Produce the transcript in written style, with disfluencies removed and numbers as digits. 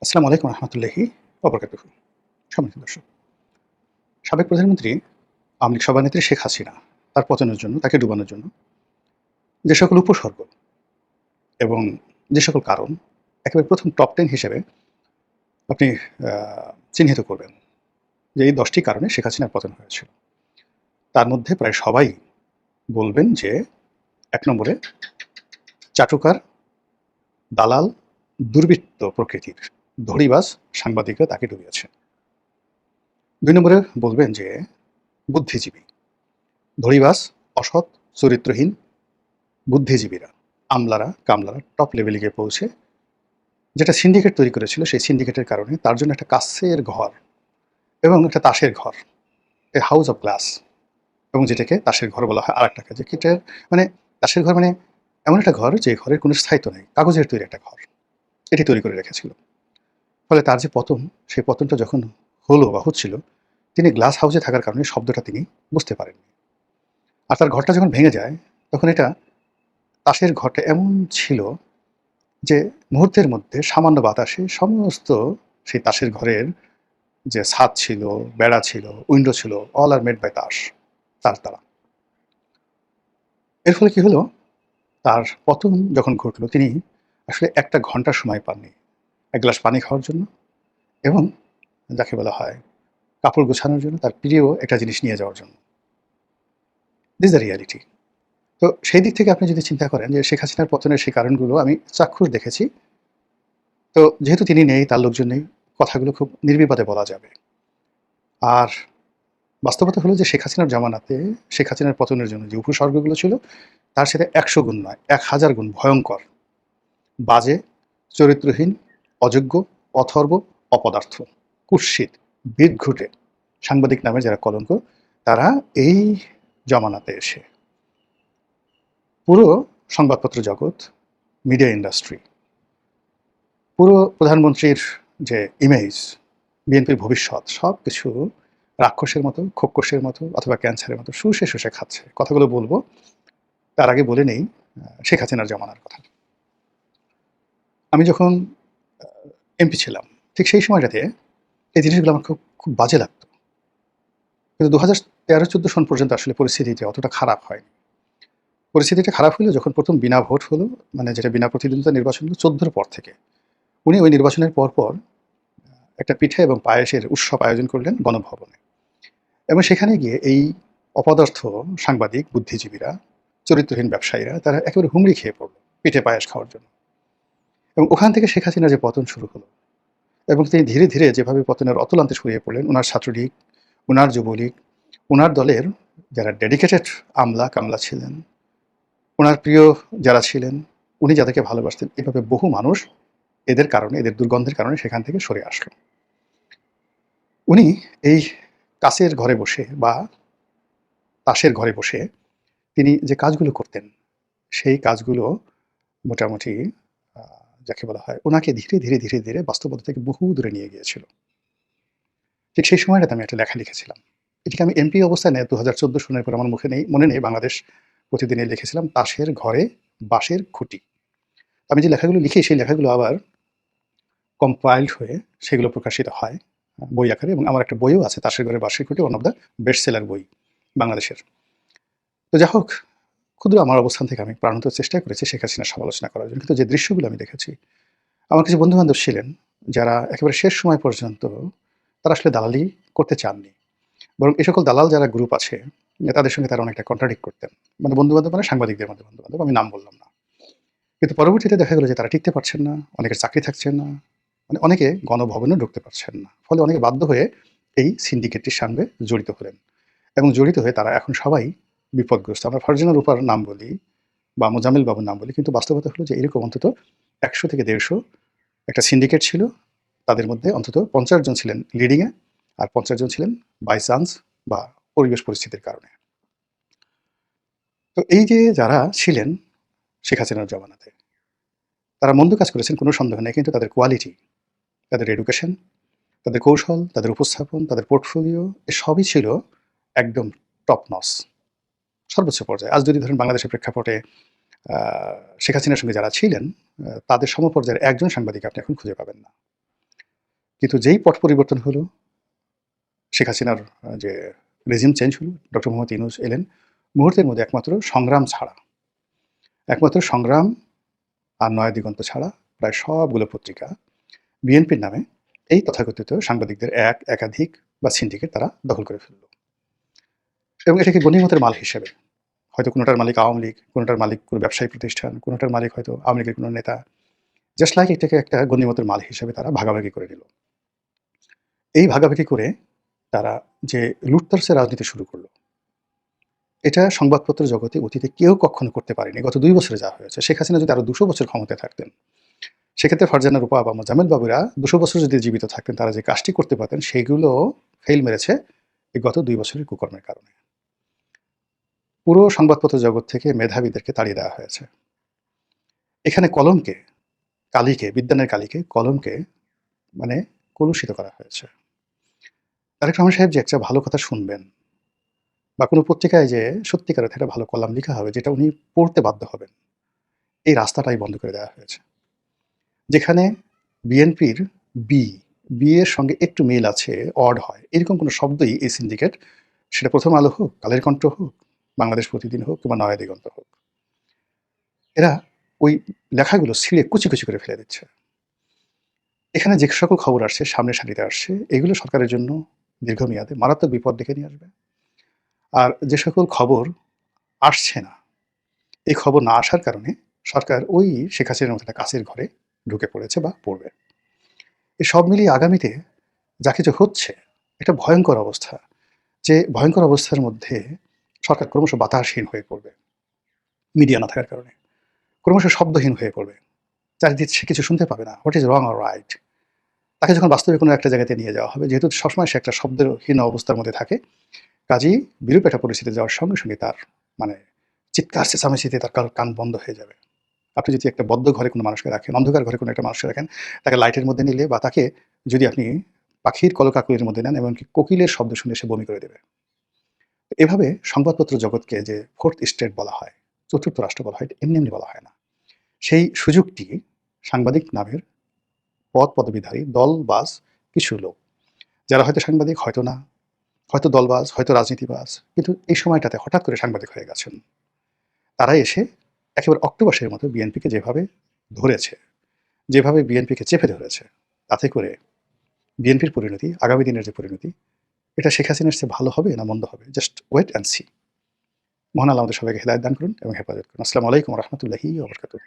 আসসালামু আলাইকুম রহমতুল্লাহি ওবরাকাতুহু। সম্মানিত দর্শক, সাবেক প্রধানমন্ত্রী আওয়ামী লীগ সভানেত্রী শেখ হাসিনা তার পতনের জন্য, তাকে ডুবানোর জন্য যে সকল উপসর্গ এবং যে সকল কারণ একেবারে প্রথম টপ 10 হিসেবে আপনি চিহ্নিত করবেন যে এই 10টি কারণে শেখ হাসিনার পতন হয়েছিল। তার মধ্যে প্রায় সবাই বলবেন যে ১ নম্বরে চাটুকার, দালাল, দুর্বৃত্ত প্রকৃতির ধড়িবাজ সাংবাদিকরা তাকে ডুবিয়েছে। ২ নম্বরে বলবেন যে বুদ্ধিজীবী, ধড়িবাজ, অসৎ, চরিত্রহীন বুদ্ধিজীবীরা, আমলারা, কামলারা টপ লেভেলে গিয়ে পৌঁছে যেটা সিন্ডিকেট তৈরি করেছিল, সেই সিন্ডিকেটের কারণে তার জন্য একটা কাঁচের ঘর এবং একটা তাসের ঘর, এ হাউস অফ গ্লাস, এবং যেটাকে তাসের ঘর বলা হয় আরেকটাকে, যে কিটা মানে তাসের ঘর মানে এমন একটা ঘর যে ঘরের কোনো স্থায়িত্ব নেই, কাগজের তৈরি একটা ঘর, এটি তৈরি করে রেখেছিল। ফলে তার যে পতন, সেই পতনটা যখন হলো বা হচ্ছিল, তিনি গ্লাস হাউসে থাকার কারণে শব্দটা তিনি বুঝতে পারেননি। আর তার ঘরটা যখন ভেঙে যায়, তখন এটা তাসের ঘরটা এমন ছিল যে মুহূর্তের মধ্যে সামান্য বাতাসে সমস্ত সেই তাসের ঘরের যে ছাদ ছিল, বেড়া ছিল, উইন্ডো ছিল, অল আর মেড বাই তাস দ্বারা। এর ফলে কি হলো, তার পতন যখন ঘটলো, তিনি আসলে ১টা ঘন্টা সময় পাননি এক গ্লাস পানি খাওয়ার জন্য এবং যাকে বলা হয় কাপড় গোছানোর জন্য, তার প্রিয় একটা জিনিস নিয়ে যাওয়ার জন্য। This the reality. তো সেই দিক থেকে আপনি যদি চিন্তা করেন যে শেখ হাসিনার পতনের সেই কারণগুলো আমি চাক্ষুষ দেখেছি। তো যেহেতু তিনি নেই, তার লোকজন নেই, কথাগুলো খুব নির্বিবাদে বলা যাবে। আর বাস্তবতা হলো যে শেখ হাসিনার জামানাতে শেখ হাসিনার পতনের জন্য যে উপসর্গগুলো ছিল, তার সাথে ১০০ গুণ নয়, ১,০০০ গুণ ভয়ঙ্কর, বাজে, চরিত্রহীন, অযোগ্য, অথর্ব, অপদার্থ, কুৎসিত, বিদঘুটে সাংবাদিক নামের যারা কলঙ্ক, তারা এই জমানাতে এসে পুরো সংবাদপত্র জগৎ, মিডিয়া ইন্ডাস্ট্রি, পুরো প্রধানমন্ত্রীর যে ইমেজ, বিএনপির ভবিষ্যৎ, সব কিছু রাক্ষসের মতো, খোক্কসের মতো অথবা ক্যান্সারের মতো শুষে শুষে খাচ্ছে। কথাগুলো বলবো, তার আগে বলে নেই শেখ হাসিনার জমানার কথা। আমি যখন এমপি ছিলাম, ঠিক সেই সময়টাতে এই জিনিসগুলো আমার খুব খুব বাজে লাগতো। কিন্তু ২০১৩-১৪ সন পর্যন্ত আসলে পরিস্থিতিটা অতটা খারাপ হয়নি। পরিস্থিতিটা খারাপ হলো যখন প্রথম বিনা ভোট হলো, মানে যেটা বিনা প্রতিদ্বন্দ্বিতা নির্বাচন হলো ১৪-র পর থেকে। উনি ওই নির্বাচনের পরপর একটা পিঠে এবং পায়েসের উৎসব আয়োজন করলেন গণভবনে, এবং সেখানে গিয়ে এই অপদার্থ সাংবাদিক, বুদ্ধিজীবীরা, চরিত্রহীন ব্যবসায়ীরা তারা একেবারে হুমড়ি খেয়ে পড়ল পিঠে পায়েস খাওয়ার জন্য। এবং ওখান থেকে শেখ হাসিনার যে পতন শুরু হলো, এবং তিনি ধীরে ধীরে যেভাবে পতনের অতলান্তে ছড়িয়ে পড়লেন, ওনার ছাত্রলীগ, ওনার যুবলীগ, ওনার দলের যারা ডেডিকেটেড আমলা কামলা ছিলেন, ওনার প্রিয় যারা ছিলেন, উনি যাদেরকে ভালোবাসতেন, এভাবে বহু মানুষ এদের কারণে, এদের দুর্গন্ধের কারণে সেখান থেকে সরে আসলো। উনি এই কাছের ঘরে বসে বা তাসের ঘরে বসে তিনি যে কাজগুলো করতেন, সেই কাজগুলো মোটামুটি যাকে বলা হয় ওনাকে ধীরে ধীরে ধীরে ধীরে বাস্তবতা থেকে বহু দূরে নিয়ে গিয়েছিল। ঠিক সেই সময়টাতে আমি একটা লেখা লিখেছিলাম। এটিকে আমি এমপি অবস্থায় নেই ২০১৪ সনের পর আমার মুখে নেই, মনে নেই, বাংলাদেশ প্রতিদিনে লিখেছিলাম তাসের ঘরে বাঁশের খুঁটি। আমি যে লেখাগুলো লিখি, সেই লেখাগুলো আবার কম্পাইলড হয়ে সেগুলো প্রকাশিত হয় বই আকারে, এবং আমার একটা বইও আছে, তাসের ঘরে বাঁশের খুঁটি, one of the best seller বই বাংলাদেশের। তো যা হোক, ক্ষুদ্র আমার অবস্থান থেকে আমি প্রাণান্ত চেষ্টা করেছি শেখ হাসিনার সমালোচনা করার জন্য। কিন্তু যে দৃশ্যগুলো আমি দেখেছি, আমার কিছু বন্ধু-বান্ধব ছিলেন যারা একেবারে শেষ সময় পর্যন্ত তারা আসলে দালালি করতে চাননি। বরং এ সকল দালাল যারা গ্রুপ আছে, তাদের সঙ্গে তারা অনেকটা কন্ট্রাডিক্ট করতেন। মানে বন্ধু-বান্ধব মানে সাংবাদিকদের মধ্যে বন্ধু-বান্ধব, আমি নাম বললাম না। কিন্তু পরবর্তীতে দেখা গেল যে তারা টিকতে পারছেন না, অনেকের চাকরি থাকছে না, মানে অনেকে গণভবনেও ঢুকতে পারছেন না। ফলে অনেকে বাধ্য হয়ে এই সিন্ডিকেটটির সঙ্গে জড়িত হলেন, এবং জড়িত হয়ে তারা এখন সবাই বিপদগ্রস্ত। আমরা ফারজানা রূপার নাম বলি বা মোজাম্মেল বাবুর নাম বলি, কিন্তু বাস্তবতা হলো যে এরকম অন্তত ১০০ থেকে ১৫০ একটা সিন্ডিকেট ছিল। তাদের মধ্যে অন্তত ৫০ জন ছিলেন লিডিংয়ে, আর ৫০ জন ছিলেন বাই চান্স বা পরিবেশ পরিস্থিতির কারণে। তো এই যে যারা ছিলেন শেখ হাসিনার জমানাতে, তারা মন্দ কাজ করেছেন কোনো সন্দেহ নেই, কিন্তু তাদের কোয়ালিটি, তাদের এডুকেশন, তাদের কৌশল, তাদের উপস্থাপন, তাদের পোর্টফোলিও, সবই ছিল একদম টপ নচ, সর্বোচ্চ পর্যায়ে। আজ যদি ধরেন বাংলাদেশের প্রেক্ষাপটে শেখ হাসিনার সঙ্গে যারা ছিলেন, তাদের সমপর্যায়ের একজন সাংবাদিক আপনি এখন খুঁজে পাবেন না। কিন্তু যেই পট পরিবর্তন হলো, শেখ হাসিনার যে রেজিম চেঞ্জ হলো, ডক্টর মোহাম্মদ ইউনূস এলেন, মুহূর্তের মধ্যে একমাত্র সংগ্রাম আর নয়া দিগন্ত ছাড়া প্রায় সবগুলো পত্রিকা বিএনপির নামে এই তথাকথিত সাংবাদিকদের একাধিক বা সিন্ডিকেট তারা দখল করে ফেলল, এবং এটাকে গণিমতের মাল হিসেবে, হয়তো কোনোটার মালিক আওয়ামী লীগ, কোনোটার মালিক কোনো ব্যবসায়ী প্রতিষ্ঠান, কোনোটার মালিক হয়তো আওয়ামী লীগের কোনো নেতা, জাস্ট লাইক এটাকে একটা গণিমতের মাল হিসেবে তারা ভাগাভাগি করে নিল। এই ভাগাভাগি করে তারা যে লুটতরাজের রাজনীতি শুরু করলো, এটা সংবাদপত্র জগতে অতীতে কেউ কখনো করতে পারেনি। গত ২ বছরে যা হয়েছে, শেখ হাসিনা যদি আরো ২০০ বছর ক্ষমতায় থাকতেন, সেক্ষেত্রে ফারজানা রূপা বা মোজাম্মেল বাবুরা ২০০ বছর যদি জীবিত থাকতেন, তারা যে কাজটি করতে পারতেন সেগুলো ফেল মেরেছে এই গত ২ বছরের কুকর্মের কারণে। পুরো সংবাদপত্র জগৎ থেকে মেধাবীদেরকে তাড়িয়ে দেওয়া হয়েছে। এখানে কলমকে, বিজ্ঞানের কালিকে, কলমকে মানে কলুষিত করা হয়েছে। তারেক রহমান সাহেব যে একটা ভালো কথা শুনবেন, বা কোনো পত্রিকায় যে সত্যিকার অর্থে একটা ভালো কলাম লেখা হবে যেটা উনি পড়তে বাধ্য হবেন, এই রাস্তাটাই বন্ধ করে দেওয়া হয়েছে। যেখানে বিএনপির বি, এর সঙ্গে একটু মিল আছে, অড হয়, এরকম কোনো শব্দই এই সিন্ডিকেট, সেটা প্রথম আলো হোক, কালের কণ্ঠ হোক, বাংলাদেশ প্রতিদিন হোক, কিংবা নয়া দিগন্ত হোক, এরা ওই লেখাগুলো ছিঁড়ে কুচি কুচি করে ফেলে দিচ্ছে। এখানে যে সকল খবর আসছে, সামনের সারিতে আসছে, এগুলো সরকারের জন্য দীর্ঘমেয়াদে মারাত্মক বিপদ ডেকে নিয়ে আসবে। আর যে সকল খবর আসছে না, এই খবর না আসার কারণে সরকার ওই শেখ হাসিনার মতো একটা কাছের ঘরে ঢুকে পড়েছে বা পড়বে। এই সব মিলিয়ে আগামীতে যা কিছু হচ্ছে, এটা ভয়ঙ্কর অবস্থা। যে ভয়ঙ্কর অবস্থার মধ্যে সরকার ক্রমশ বাতাসহীন হয়ে পড়বে মিডিয়া না থাকার কারণে, ক্রমশ শব্দহীন হয়ে পড়বে, চারিদিকে সে কিছু শুনতে পাবে না, হোয়াট ইজ রং আর রাইট। তাকে যখন বাস্তবে কোনো একটা জায়গাতে নিয়ে যাওয়া হবে, যেহেতু সবসময় সে একটা শব্দহীন অবস্থার মধ্যে থাকে, কাজেই বিরূপ একটা পরিস্থিতি যাওয়ার সঙ্গে সঙ্গে তার মানে চিৎকার চেঁচামেচিতে তার কান বন্ধ হয়ে যাবে। আপনি যদি একটা বদ্ধ ঘরে কোনো মানুষকে রাখেন, অন্ধকার ঘরে কোনো একটা মানুষকে রাখেন, তাকে লাইটের মধ্যে নিলে, বা তাকে যদি আপনি পাখির কলকাকলির মধ্যে নেন, এমনকি কোকিলের শব্দ শুনে সে বমি করে দেবে। এভাবে সংবাদপত্র জগৎকে যে ফোর্থ স্টেট বলা হয়, চতুর্থ রাষ্ট্র বলা হয়, এটা এমনি এমনি বলা হয় না। সেই সুযোগটি সাংবাদিক নামের পদবিধারী দলবাজ কিছু লোক, যারা হয়তো সাংবাদিক, হয়তো না, হয়তো দলবাজ, হয়তো রাজনীতিবাজ, কিন্তু এই সময়টাতে হঠাৎ করে সাংবাদিক হয়ে গেছেন, তারা এসে একেবারে অক্টোপাসের মতো বিএনপিকে যেভাবে ধরেছে, যেভাবে বিএনপিকে চেপে ধরেছে, তাতে করে বিএনপির পরিণতি, আগামী দিনের যে পরিণতি, এটা শেখ হাসিনার চেয়ে ভালো হবে না মন্দ হবে, জাস্ট ওয়েট অ্যান্ড সি। মহান আল্লাহ আমাদের সবাইকে হেদায়েত দান করুন এবং হেফাজত করুন। আসসালামু আলাইকুম ওয়া রাহমাতুল্লাহি ওয়া বারাকাতুহু।